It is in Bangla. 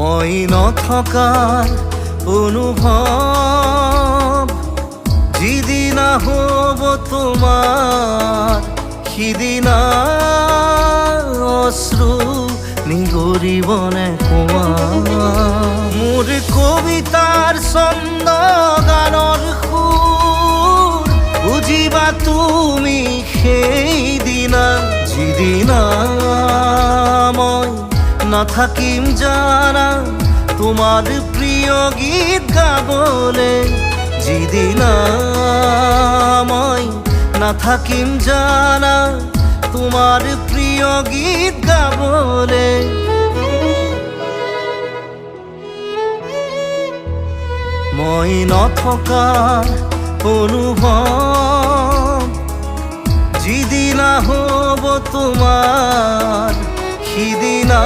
মই নথকাৰ অনুভৱ যিদিনা হ'ব তোমাৰ সিদিনা অশ্ৰু নিগৰিবনে কোৱা মোৰ কবিতাৰ ছন্দ গানৰ সুৰ বুজিবা তুমি সেইদিনা যিদিনা মই নাথাকিম জানা তোমার প্রিয় গীত গাবলে যিদিনা মই নাথাকিম জানা তোমার প্রিয় গীত গাবলে মই নথকাৰ অনুভৱ যিদিনা হ'ব তোমাৰ সিদিনা